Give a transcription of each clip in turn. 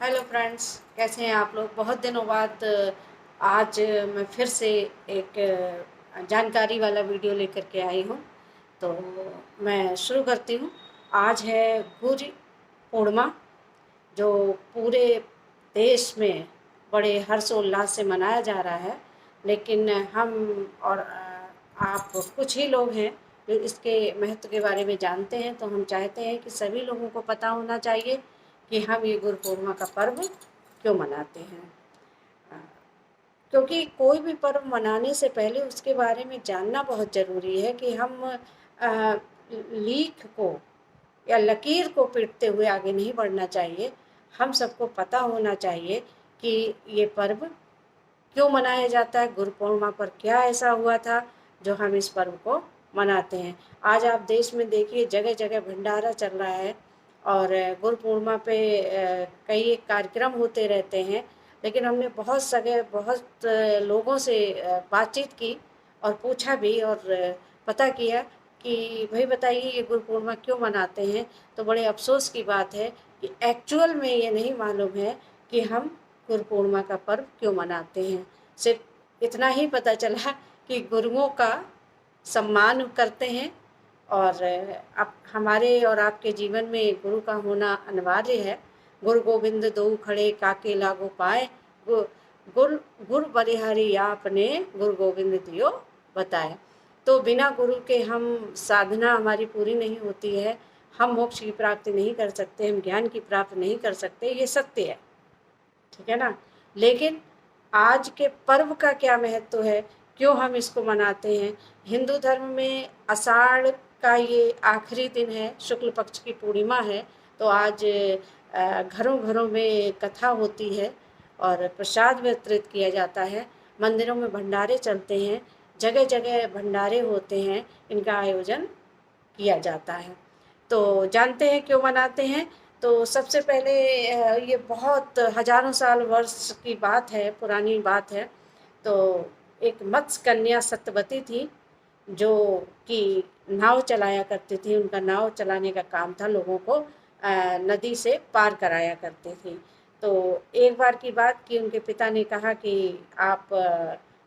Hello friends, कैसे हैं आप लोग। बहुत दिनों बाद आज मैं फिर से एक जानकारी वाला वीडियो लेकर के आई हूँ। तो मैं शुरू करती हूँ। आज है गुरु पूर्णिमा, जो पूरे देश में बड़े हर्षोल्लास से मनाया जा रहा है। लेकिन हम और आप कुछ ही लोग हैं जो इसके महत्व के बारे में जानते हैं। तो हम चाहते हैं कि सभी लोगों को पता होना चाहिए कि हम ये गुरु पूर्णिमा का पर्व क्यों मनाते हैं। अ, क्योंकि कोई भी पर्व मनाने से पहले उसके बारे में जानना बहुत ज़रूरी है कि हम लीक को या लकीर को पीटते हुए आगे नहीं बढ़ना चाहिए। हम सबको पता होना चाहिए कि ये पर्व क्यों मनाया जाता है, गुरु पूर्णिमा पर क्या ऐसा हुआ था जो हम इस पर्व को मनाते हैं। आज आप देश में देखिए, जगह जगह भंडारा चल रहा है और गुरु पूर्णिमा पे कई एक कार्यक्रम होते रहते हैं। लेकिन हमने बहुत लोगों से बातचीत की और पूछा भी और पता किया कि भाई बताइए ये गुरु पूर्णिमा क्यों मनाते हैं। तो बड़े अफसोस की बात है कि एक्चुअल में ये नहीं मालूम है कि हम गुरु पूर्णिमा का पर्व क्यों मनाते हैं। सिर्फ इतना ही पता चला कि गुरुओं का सम्मान करते हैं और अब हमारे और आपके जीवन में गुरु का होना अनिवार्य है। गुरु गोविंद दोऊ खड़े काके लागो पाए, गुर गुर बलिहारी आपने गुरु गोविंद दियो बताए। तो बिना गुरु के हम साधना हमारी पूरी नहीं होती है। हम मोक्ष की प्राप्ति नहीं कर सकते, हम ज्ञान की प्राप्ति नहीं कर सकते, ये सत्य है। ठीक है ना। लेकिन आज के पर्व का क्या महत्व है, क्यों हम इसको मनाते हैं। हिंदू धर्म में आषाढ़ का ये आखिरी दिन है, शुक्ल पक्ष की पूर्णिमा है। तो आज घरों घरों में कथा होती है और प्रसाद वितरित किया जाता है। मंदिरों में भंडारे चलते हैं, जगह जगह भंडारे होते हैं, इनका आयोजन किया जाता है। तो जानते हैं क्यों मनाते हैं। तो सबसे पहले ये बहुत हजारों साल वर्ष की बात है, पुरानी बात है। तो एक मत्स्य कन्या सत्यवती थी जो कि नाव चलाया करती थी। उनका नाव चलाने का काम था, लोगों को नदी से पार कराया करती थी। तो एक बार की बात कि उनके पिता ने कहा कि आप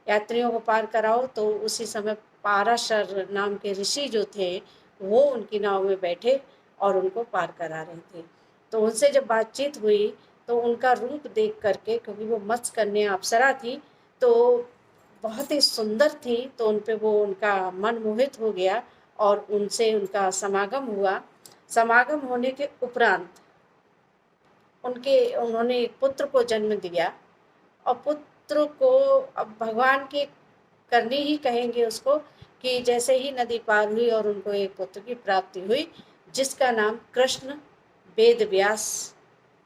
यात्रियों को पार कराओ। तो उसी समय पाराशर नाम के ऋषि जो थे वो उनकी नाव में बैठे और उनको पार करा रहे थे। तो उनसे जब बातचीत हुई तो उनका रूप देख करके, क्योंकि वो मत्स्य कन्या अप्सरा थी तो बहुत ही सुंदर थी, तो उन पे वो उनका मन मोहित हो गया और उनसे उनका समागम हुआ। समागम होने के उपरांत उन्होंने एक पुत्र को जन्म दिया और पुत्र को अब भगवान की करनी ही कहेंगे उसको, कि जैसे ही नदी पार हुई और उनको एक पुत्र की प्राप्ति हुई जिसका नाम कृष्ण वेद व्यास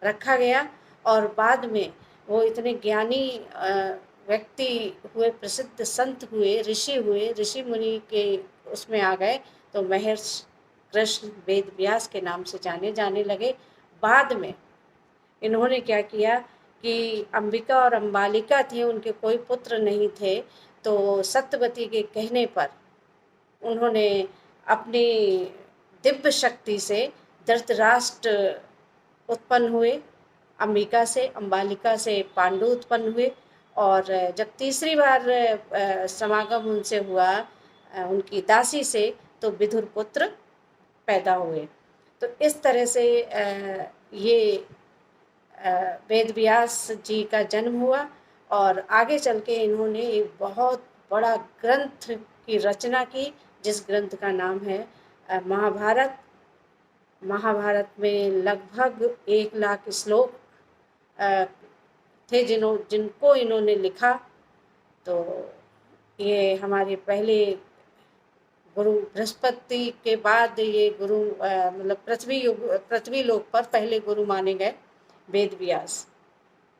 रखा गया। और बाद में वो इतने ज्ञानी व्यक्ति हुए, प्रसिद्ध संत हुए, ऋषि मुनि के उसमें आ गए। तो महर्षि कृष्ण वेद व्यास के नाम से जाने जाने लगे। बाद में इन्होंने क्या किया कि अंबिका और अंबालिका थी, उनके कोई पुत्र नहीं थे। तो सत्यवती के कहने पर उन्होंने अपनी दिव्य शक्ति से धृतराष्ट्र उत्पन्न हुए, अंबिका से, अंबालिका से पांडु उत्पन्न हुए। और जब तीसरी बार समागम उनसे हुआ उनकी दासी से, तो विदुर पुत्र पैदा हुए। तो इस तरह से ये वेद व्यास जी का जन्म हुआ और आगे चल के इन्होंने एक बहुत बड़ा ग्रंथ की रचना की जिस ग्रंथ का नाम है महाभारत। महाभारत में लगभग 1 लाख श्लोक थे जिनको इन्होंने लिखा। तो ये हमारे पहले गुरु बृहस्पति के बाद ये गुरु मतलब पृथ्वी लोक पर पहले गुरु माने गए वेद व्यास।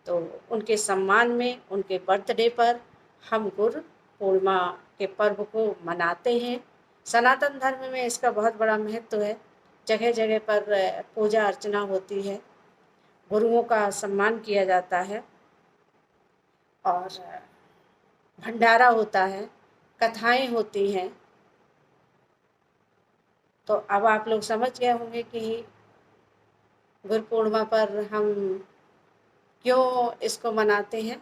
तो उनके सम्मान में, उनके बर्थडे पर हम गुरु पूर्णिमा के पर्व को मनाते हैं। सनातन धर्म में इसका बहुत बड़ा महत्व है। जगह जगह पर पूजा अर्चना होती है, गुरुओं का सम्मान किया जाता है और भंडारा होता है, कथाएं होती हैं। तो अब आप लोग समझ गए होंगे कि गुरु पूर्णिमा पर हम क्यों इसको मनाते हैं।